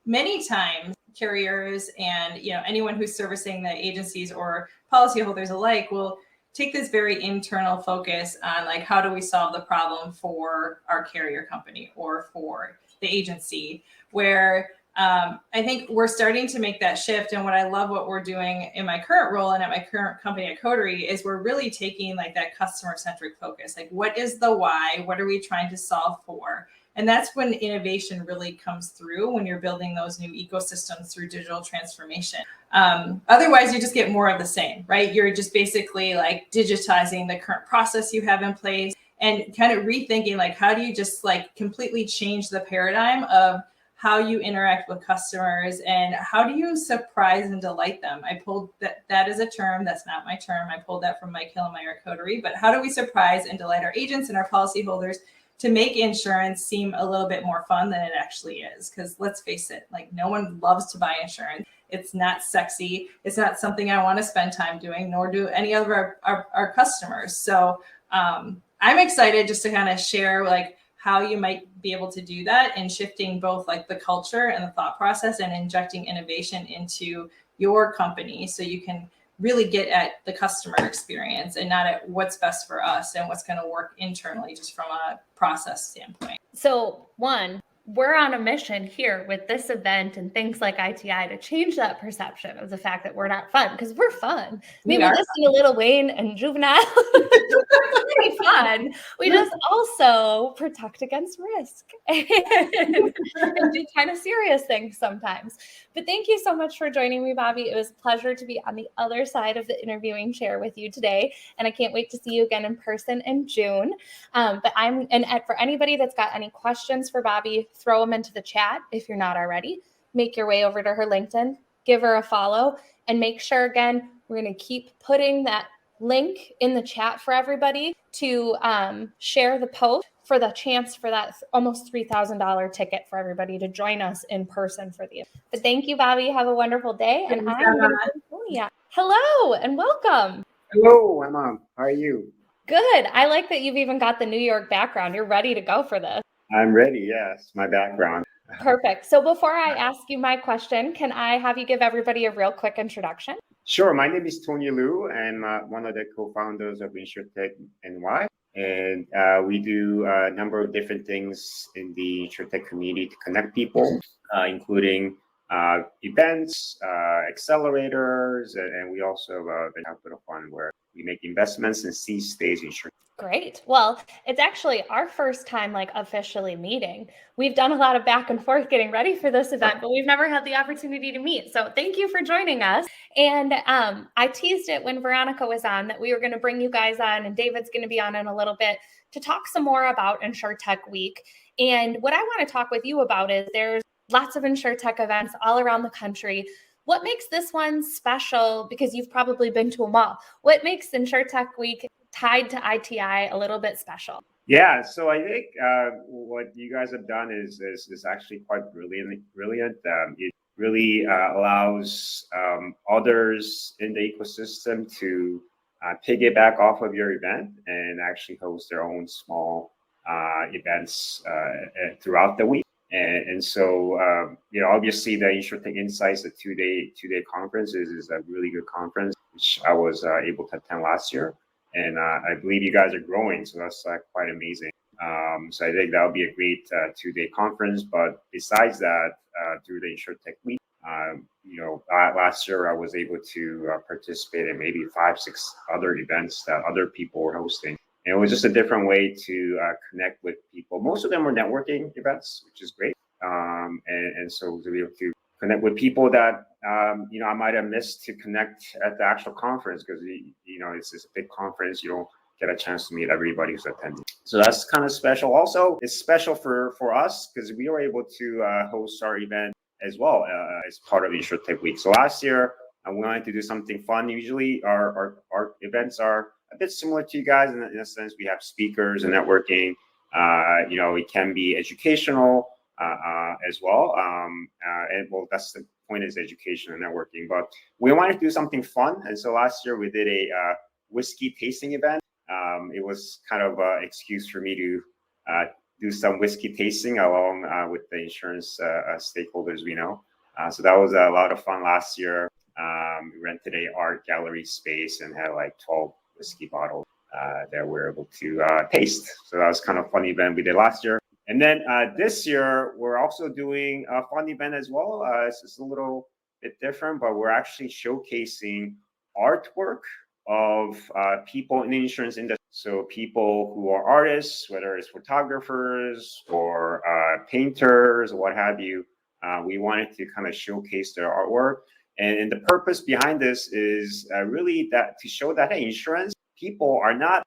S8: many times carriers and, anyone who's servicing the agencies or policyholders alike will take this very internal focus on like, how do we solve the problem for our carrier company or for the agency, where I think we're starting to make that shift. And what I love what we're doing in my current role and at my current company at Coterie is we're really taking like that customer centric focus. Like, what is the why? What are we trying to solve for? And that's when innovation really comes through, when you're building those new ecosystems through digital transformation. Otherwise, you just get more of the same, right? You're just basically like digitizing the current process you have in place and kind of rethinking, like, how do you just like completely change the paradigm of how you interact with customers and how do you surprise and delight them? I pulled that is a term, that's not my term. I pulled that from Mike Hillmeyer at Coterie, but how do we surprise and delight our agents and our policyholders to make insurance seem a little bit more fun than it actually is? Because let's face it, like, no one loves to buy insurance. It's not sexy. It's not something I want to spend time doing, nor do any of our customers. So I'm excited just to kind of share like how you might be able to do that and shifting both like the culture and the thought process and injecting innovation into your company so you can really get at the customer experience and not at what's best for us and what's going to work internally just from a process standpoint.
S1: So one, we're on a mission here with this event and things like ITI to change that perception of the fact that we're not fun, because we're fun. Maybe listen to Lil Wayne and Juvenile. Pretty fun. We just also protect against risk and do kind of serious things sometimes. But thank you so much for joining me, Bobbie. It was a pleasure to be on the other side of the interviewing chair with you today. And I can't wait to see you again in person in June. But for anybody that's got any questions for Bobbie, throw them into the chat if you're not already. Make your way over to her LinkedIn, give her a follow, and make sure, again, we're going to keep putting that link in the chat for everybody to share the post for the chance for that almost $3,000 ticket for everybody to join us in person for the event. But thank you, Bobbie. Have a wonderful day. And I'm going to hello and welcome.
S9: Hello, Emma. How are you?
S1: Good. I like that you've even got the New York background. You're ready to go for this.
S9: I'm ready. Yes, my background.
S1: Perfect. So before I ask you my question, can I have you give everybody a real quick introduction?
S9: Sure. My name is Tony Liu, and I'm one of the co-founders of Insurtech NY. And we do a number of different things in the Insurtech community to connect people, including events, accelerators, and we also have a capital fund where we make investments in seed stage insurance.
S1: Great. Well, it's actually our first time officially meeting. We've done a lot of back and forth getting ready for this event, but we've never had the opportunity to meet. So thank you for joining us. And I teased it when Veronica was on that we were going to bring you guys on, and David's going to be on in a little bit to talk some more about Insurtech Week. And what I want to talk with you about is there's lots of Insurtech events all around the country. What makes this one special? Because you've probably been to them all. What makes Insurtech Week tied to ITI a little bit special?
S9: Yeah, so I think what you guys have done is actually quite brilliant. It really allows others in the ecosystem to piggyback off of your event and actually host their own small events throughout the week. And so, obviously the Insurtech Insights, the two-day conference is a really good conference, which I was able to attend last year. And I believe you guys are growing, so that's quite amazing. So I think that would be a great two-day conference. But besides that, through the Insurtech Week, last year I was able to participate in maybe 5-6 other events that other people were hosting. And it was just a different way to connect with people. Most of them were networking events, which is great. And so to be able to connect with people that, I might have missed to connect at the actual conference because, it's a big conference. You don't get a chance to meet everybody who's attending. So that's kind of special. Also, it's special for us because we were able to host our event as well as part of Insurtech Week. So last year, we wanted to do something fun. Usually our events are a bit similar to you guys in a sense. We have speakers and networking. It can be educational as well. That's the point, is education and networking. But we wanted to do something fun. And so last year we did a whiskey tasting event. It was kind of an excuse for me to do some whiskey tasting along with the insurance stakeholders we know. So that was a lot of fun last year. We rented a art gallery space and had 12 whiskey bottles that we were able to taste. So that was kind of a fun event we did last year. And then this year, we're also doing a fun event as well. It's just a little bit different, but we're actually showcasing artwork of people in the insurance industry. So people who are artists, whether it's photographers or painters or what have you, we wanted to kind of showcase their artwork. And the purpose behind this is really that to show that, hey, insurance people are not,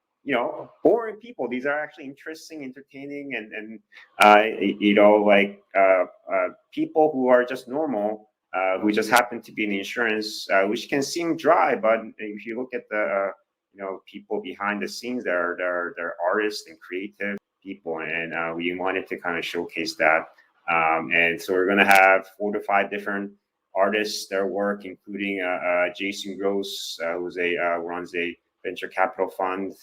S9: boring people. These are actually interesting, entertaining, and people who are just normal, who just happen to be in insurance, which can seem dry, but if you look at the, people behind the scenes, they're artists and creative people, and we wanted to kind of showcase that. And so we're going to have 4 to 5 different artists, their work, including Jason Gross, who runs a venture capital fund,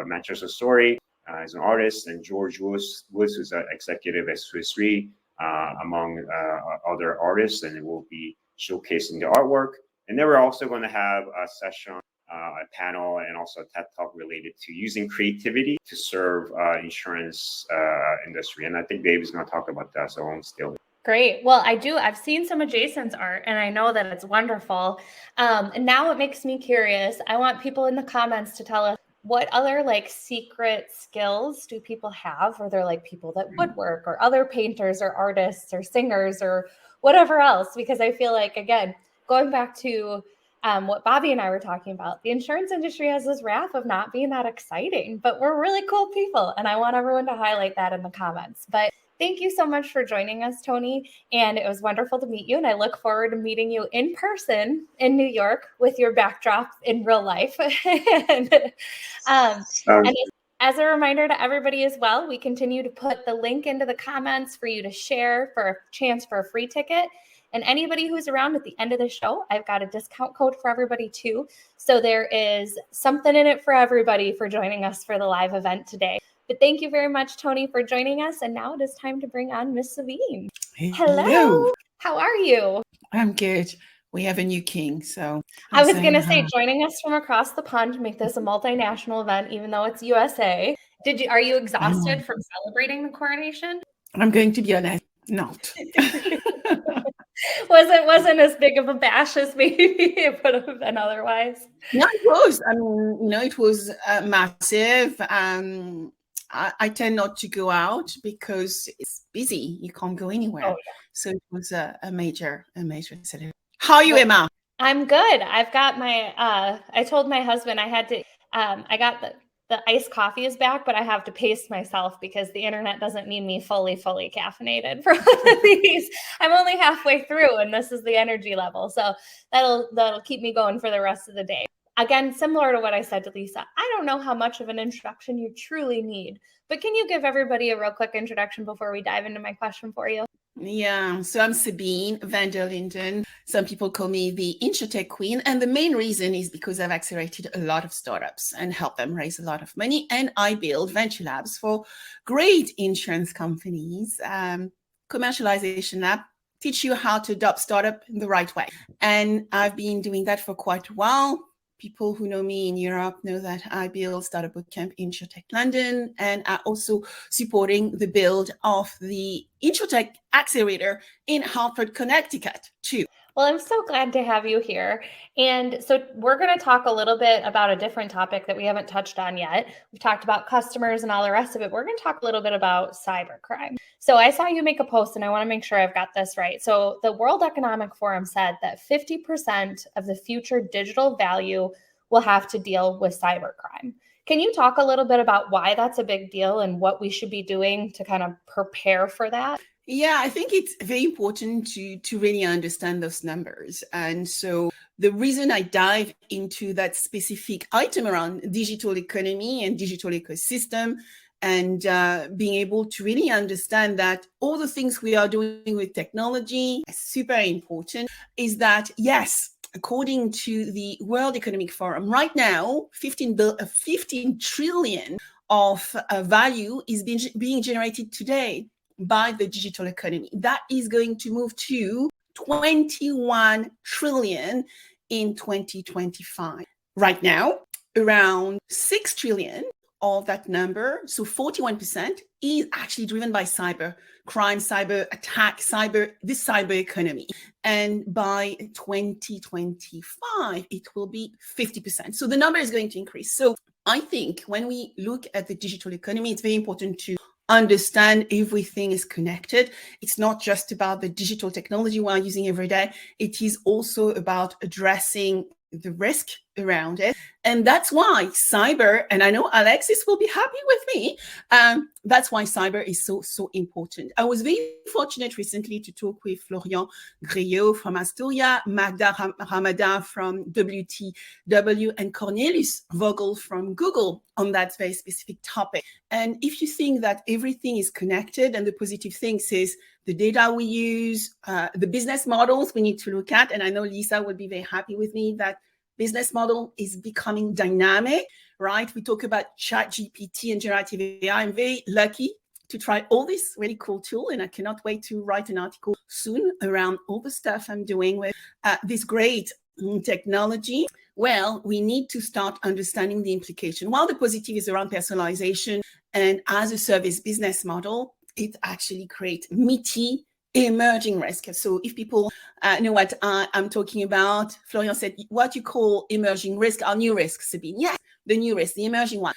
S9: Manchester Story, is an artist, and George Woods, who's an executive at Swiss Re, among other artists, and it will be showcasing the artwork. And then we're also going to have a session, a panel, and also a TED Talk related to using creativity to serve insurance industry. And I think Dave is going to talk about that, so I won't steal it.
S1: Great. Well, I've seen some of Jason's art and I know that it's wonderful. And now it makes me curious. I want people in the comments to tell us what other secret skills do people have? Or they're people that woodwork or other painters or artists or singers or whatever else, because I feel again, going back to what Bobbie and I were talking about, the insurance industry has this rap of not being that exciting, but we're really cool people. And I want everyone to highlight that in the comments. But thank you so much for joining us, Tony. And it was wonderful to meet you. And I look forward to meeting you in person in New York with your backdrop in real life. and as a reminder to everybody as well, we continue to put the link into the comments for you to share for a chance for a free ticket. And anybody who's around at the end of the show, I've got a discount code for everybody too. So there is something in it for everybody for joining us for the live event today. But thank you very much, Tony, for joining us. And now it is time to bring on Miss Sabine. Hello. How are you?
S10: I'm good. we have a new king. So
S1: I was going to say, joining us from across the pond to make this a multinational event, even though it's USA. Are you exhausted from celebrating the coronation?
S10: I'm going to be honest, not.
S1: wasn't as big of a bash as maybe it would have been otherwise.
S10: No, it was. I mean, it was massive. I tend not to go out because it's busy. You can't go anywhere. Oh, yeah. So it was a major celebration. How are you, Ema?
S1: I'm good. I've got my, I told my husband I had to, I got the iced coffee is back, but I have to pace myself because the internet doesn't need me fully caffeinated for one of these. I'm only halfway through and this is the energy level. So that'll keep me going for the rest of the day. Again, similar to what I said to Lisa, I don't know how much of an introduction you truly need, but can you give everybody a real quick introduction before we dive into my question for you?
S10: Yeah, so I'm Sabine, VanderLinden. Some people call me the Insurtech Queen. And the main reason is because I've accelerated a lot of startups and helped them raise a lot of money. And I build venture labs for great insurance companies. Commercialization lab, teach you how to adopt startup in the right way. And I've been doing that for quite a while. People who know me in Europe know that I build Startup Bootcamp in Insurtech London, and I'm also supporting the build of the Insurtech Accelerator in Hartford, Connecticut, too.
S1: Well, I'm so glad to have you here. And so we're going to talk a little bit about a different topic that we haven't touched on yet. We've talked about customers and all the rest of it. We're going to talk a little bit about cybercrime. So I saw you make a post and I want to make sure I've got this right. So the World Economic Forum said that 50% of the future digital value will have to deal with cybercrime. Can you talk a little bit about why that's a big deal and what we should be doing to kind of prepare for that?
S10: Yeah, I think it's very important to really understand those numbers. And so the reason I dive into that specific item around digital economy and digital ecosystem and being able to really understand that all the things we are doing with technology is super important is that, yes, according to the World Economic Forum, right now, 15 trillion of value is being generated today by the digital economy. That is going to move to 21 trillion in 2025. Right now, around 6 trillion of that number, so 41%, is actually driven by cyber crime, cyber attack, this cyber economy. And by 2025, it will be 50%. So the number is going to increase. So I think when we look at the digital economy, it's very important to understand everything is connected. It's not just about the digital technology we're using every day. It is also about addressing the risk around it. And that's why cyber, and I know Alexis will be happy with me, that's why cyber is so important. I was very fortunate recently to talk with Florian Griot from Astoria, Magda Ramada from WTW, and Cornelius Vogel from Google on that very specific topic. And if you think that everything is connected, and the positive things is the data we use, the business models we need to look at, and I know Lisa would be very happy with me that business model is becoming dynamic, right? We talk about ChatGPT and generative AI. I'm very lucky to try all this really cool tool, and I cannot wait to write an article soon around all the stuff I'm doing with this great technology. Well, we need to start understanding the implication. While the positive is around personalization and as a service business model, it actually creates meaty emerging risk. So if people know what I'm talking about, Florian said, what you call emerging risk are new risks, Sabine. Yes, the new risk, the emerging one.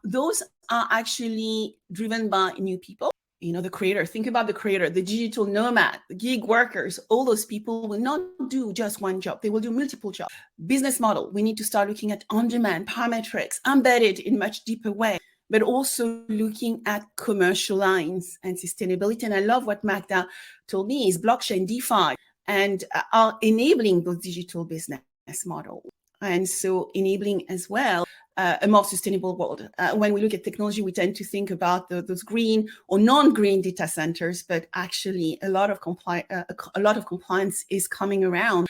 S10: Those are actually driven by new people. You know, the creator, think about the creator, the digital nomad, the gig workers, all those people will not do just one job. They will do multiple jobs. Business model, we need to start looking at on-demand parametrics, embedded in much deeper way, but also looking at commercial lines and sustainability. And I love what Magda told me is blockchain, DeFi, and are enabling those digital business models. And so enabling as well a more sustainable world. When we look at technology, we tend to think about those green or non-green data centers, but actually a lot of compliance is coming around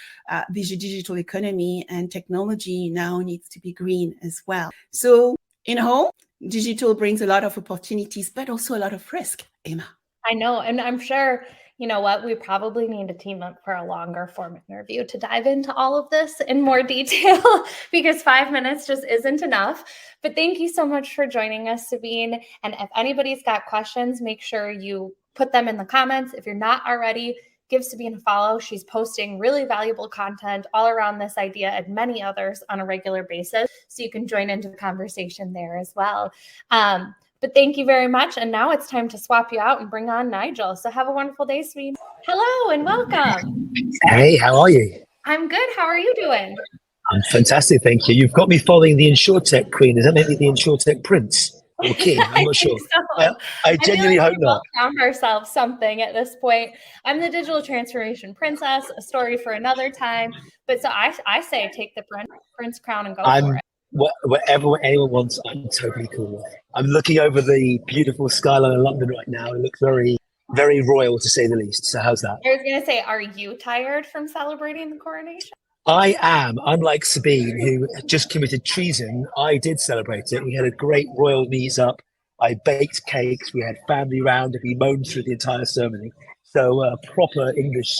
S10: this digital economy, and technology now needs to be green as well. So in whole, digital brings a lot of opportunities, but also a lot of risk, Ema.
S1: I know. And I'm sure, you know what, we probably need to team up for a longer form interview to dive into all of this in more detail because 5 minutes just isn't enough. But thank you so much for joining us, Sabine. And if anybody's got questions, make sure you put them in the comments. If you're not already, give Sabine a follow. She's posting really valuable content all around this idea and many others on a regular basis. So you can join into the conversation there as well. But thank you very much. And now it's time to swap you out and bring on Nigel. So have a wonderful day, Sabine. Hello and welcome.
S11: Hey, how are you?
S1: I'm good. How are you doing?
S11: I'm fantastic, thank you. You've got me following the Insurtech Queen. Is that maybe the Insurtech Prince or King? I'm not sure.
S1: So.
S11: I genuinely hope not.
S1: Found ourselves something at this point. I'm the digital transformation princess, a story for another time. But so I say take the prince crown and go for it.
S11: Whatever anyone wants, I'm totally cool with. I'm looking over the beautiful skyline of London right now. It looks very, very royal to say the least. So how's that?
S1: I was going to say, are you tired from celebrating the coronation?
S11: I am. Unlike Sabine, who just committed treason, I did celebrate it. We had a great royal knees up. I baked cakes. We had family round. We moaned through the entire ceremony. So proper English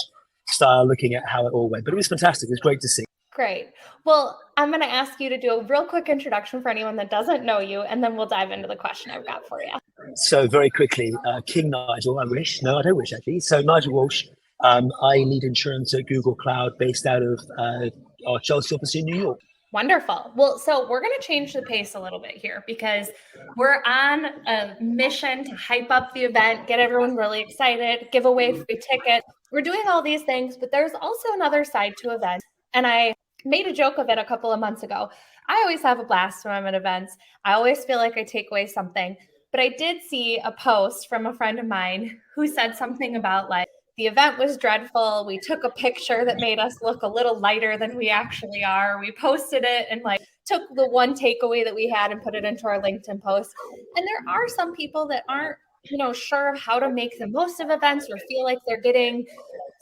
S11: style looking at how it all went. But it was fantastic. It was great to see.
S1: Great. Well, I'm going to ask you to do a real quick introduction for anyone that doesn't know you, and then we'll dive into the question I've got for you.
S11: So very quickly, King Nigel, I wish. No, I don't wish, actually. So Nigel Walsh, I lead insurance at Google Cloud based out of our Chelsea office in New York.
S1: Wonderful. Well, so we're going to change the pace a little bit here because we're on a mission to hype up the event, get everyone really excited, give away free tickets. We're doing all these things, but there's also another side to events. And I made a joke of it a couple of months ago. I always have a blast when I'm at events. I always feel like I take away something. But I did see a post from a friend of mine who said something about like, the event was dreadful. We took a picture that made us look a little lighter than we actually are. We posted it and like took the one takeaway that we had and put it into our LinkedIn post. And there are some people that aren't, sure of how to make the most of events or feel like they're getting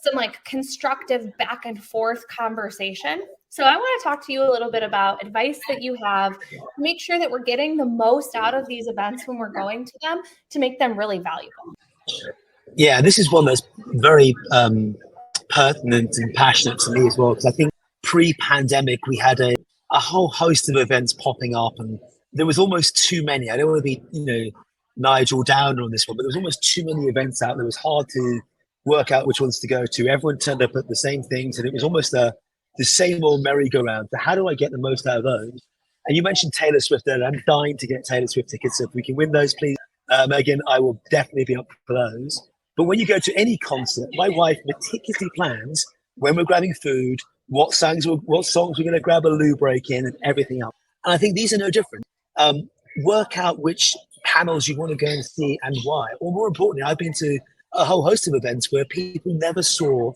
S1: some like constructive back and forth conversation. So I want to talk to you a little bit about advice that you have to make sure that we're getting the most out of these events when we're going to them to make them really valuable.
S11: Yeah, this is one that's very pertinent and passionate to me as well, because I think pre-pandemic we had a whole host of events popping up and there was almost too many. I don't want to be, Nigel down on this one, but there was almost too many events out there. It was hard to work out which ones to go to. Everyone turned up at the same things and it was almost the same old merry-go-round. So how do I get the most out of those? And you mentioned Taylor Swift there. I'm dying to get Taylor Swift tickets. So if we can win those, please, Megan, I will definitely be up for those. But when you go to any concert, my wife meticulously plans when we're grabbing food, what songs we're going to grab a loo break in and everything else. And I think these are no different. Work out which panels you want to go and see and why. Or more importantly, I've been to a whole host of events where people never saw,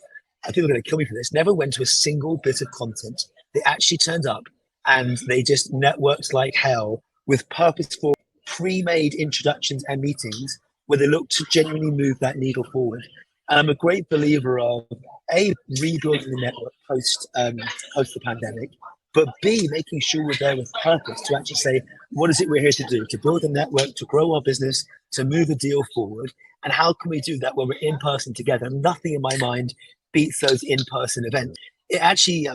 S11: people are going to kill me for this, never went to a single bit of content. They actually turned up and they just networked like hell with purposeful pre-made introductions and meetings where they look to genuinely move that needle forward. And I'm a great believer of A, rebuilding the network post the pandemic, but B, making sure we're there with purpose to actually say, what is it we're here to do? To build a network, to grow our business, to move a deal forward. And how can we do that when we're in person together? Nothing in my mind beats those in-person events. It actually,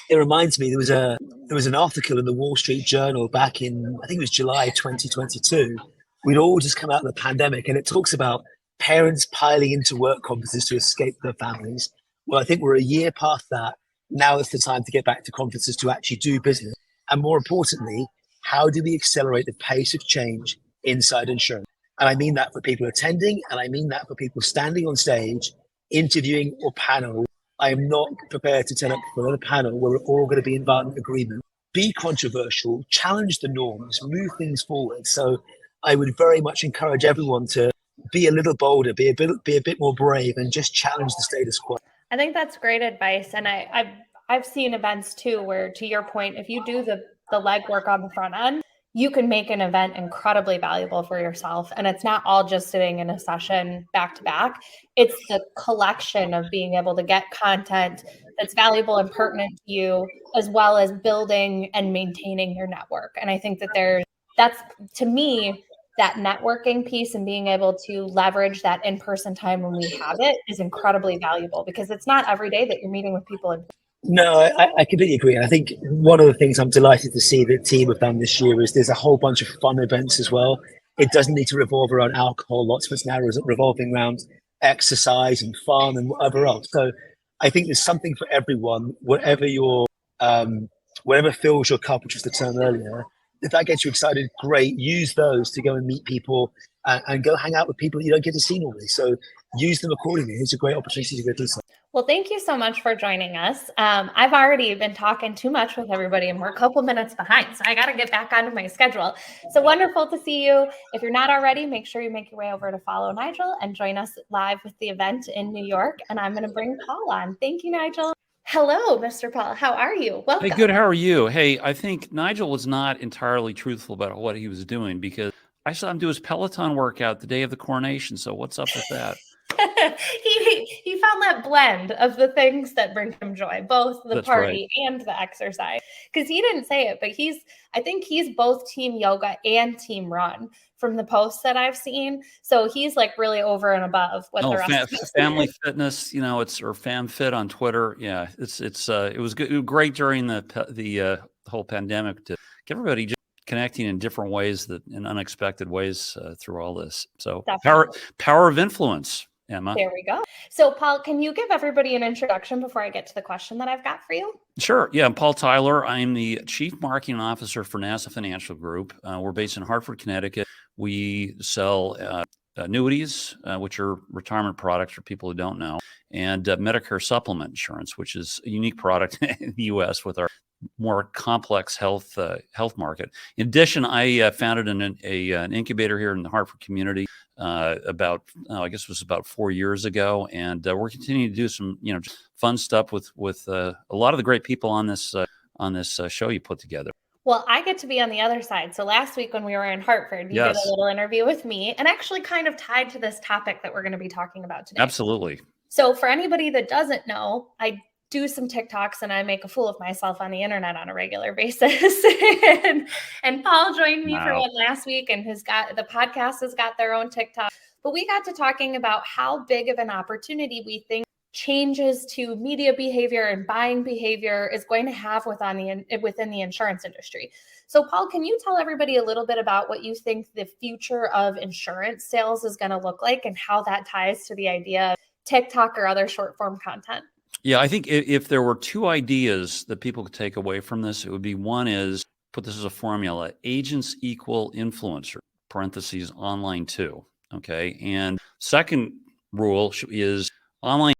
S11: it reminds me, there was an article in the Wall Street Journal back in, I think it was July 2022. We'd all just come out of the pandemic, and it talks about parents piling into work conferences to escape their families. Well, I think we're a year past that. Now is the time to get back to conferences to actually do business. And more importantly, how do we accelerate the pace of change inside insurance? And I mean that for people attending, and I mean that for people standing on stage, interviewing or panel. I am not prepared to turn up for another panel where we're all going to be in violent agreement. Be controversial, challenge the norms, move things forward. So I would very much encourage everyone to be a little bolder, be a bit more brave, and just challenge the status quo.
S1: I think that's great advice. And I've seen events too, where to your point, if you do the legwork on the front end, you can make an event incredibly valuable for yourself. And it's not all just sitting in a session back to back. It's the collection of being able to get content that's valuable and pertinent to you, as well as building and maintaining your network. And I think that that's, to me, that networking piece and being able to leverage that in-person time when we have it is incredibly valuable, because it's not every day that you're meeting with people in person.
S11: No, I completely agree. And I think one of the things I'm delighted to see the team have done this year is there's a whole bunch of fun events as well. It doesn't need to revolve around alcohol. Lots of it's now revolving around exercise and fun and whatever else. So I think there's something for everyone, whatever fills your cup, which was the term earlier. If that gets you excited, great. Use those to go and meet people and go hang out with people you don't get to see normally. So use them accordingly. It's a great opportunity to go do something.
S1: Well, thank you so much for joining us. I've already been talking too much with everybody and we're a couple minutes behind, so I got to get back onto my schedule. So wonderful to see you. If you're not already, make sure you make your way over to follow Nigel and join us live with the event in New York. And I'm going to bring Paul on. Thank you, Nigel. Hello, Mr. Paul. How are you? Welcome.
S12: Hey, good. How are you? Hey, I think Nigel was not entirely truthful about what he was doing, because I saw him do his Peloton workout the day of the coronation. So what's up with that?
S1: he found that blend of the things that bring him joy, both the
S12: That's
S1: party and the exercise. Because he didn't say it, but I think he's both team yoga and team run from the posts that I've seen. So he's like really over and above what the rest of us
S12: family fitness, or fam fit on Twitter. Yeah, it was good, great during the whole pandemic to get everybody just connecting in different ways, in unexpected ways through all this. So power of influence. Emma.
S1: There we go. So Paul, can you give everybody an introduction before I get to the question that I've got for you?
S12: Sure. Yeah, I'm Paul Tyler. I'm the Chief Marketing Officer for NASA Financial Group. We're based in Hartford, Connecticut. We sell annuities, which are retirement products for people who don't know, and Medicare supplement insurance, which is a unique product in the U.S. with our more complex health market. In addition, I founded an incubator here in the Hartford community about 4 years ago, and we're continuing to do some just fun stuff with a lot of the great people on this show you put together.
S1: Well, I get to be on the other side. So last week when we were in Hartford, you did a little interview with me, and actually kind of tied to this topic that we're going to be talking about today.
S12: Absolutely.
S1: So for anybody that doesn't know, I do some TikToks and I make a fool of myself on the internet on a regular basis. and Paul joined me for one last week, and the podcast has got their own TikTok. But we got to talking about how big of an opportunity we think changes to media behavior and buying behavior is going to have within the insurance industry. So Paul, can you tell everybody a little bit about what you think the future of insurance sales is going to look like and how that ties to the idea of TikTok or other short form content?
S12: Yeah, I think if there were two ideas that people could take away from this, it would be, one is, put this as a formula, agents equal influencer, parentheses, online too, okay? And second rule is online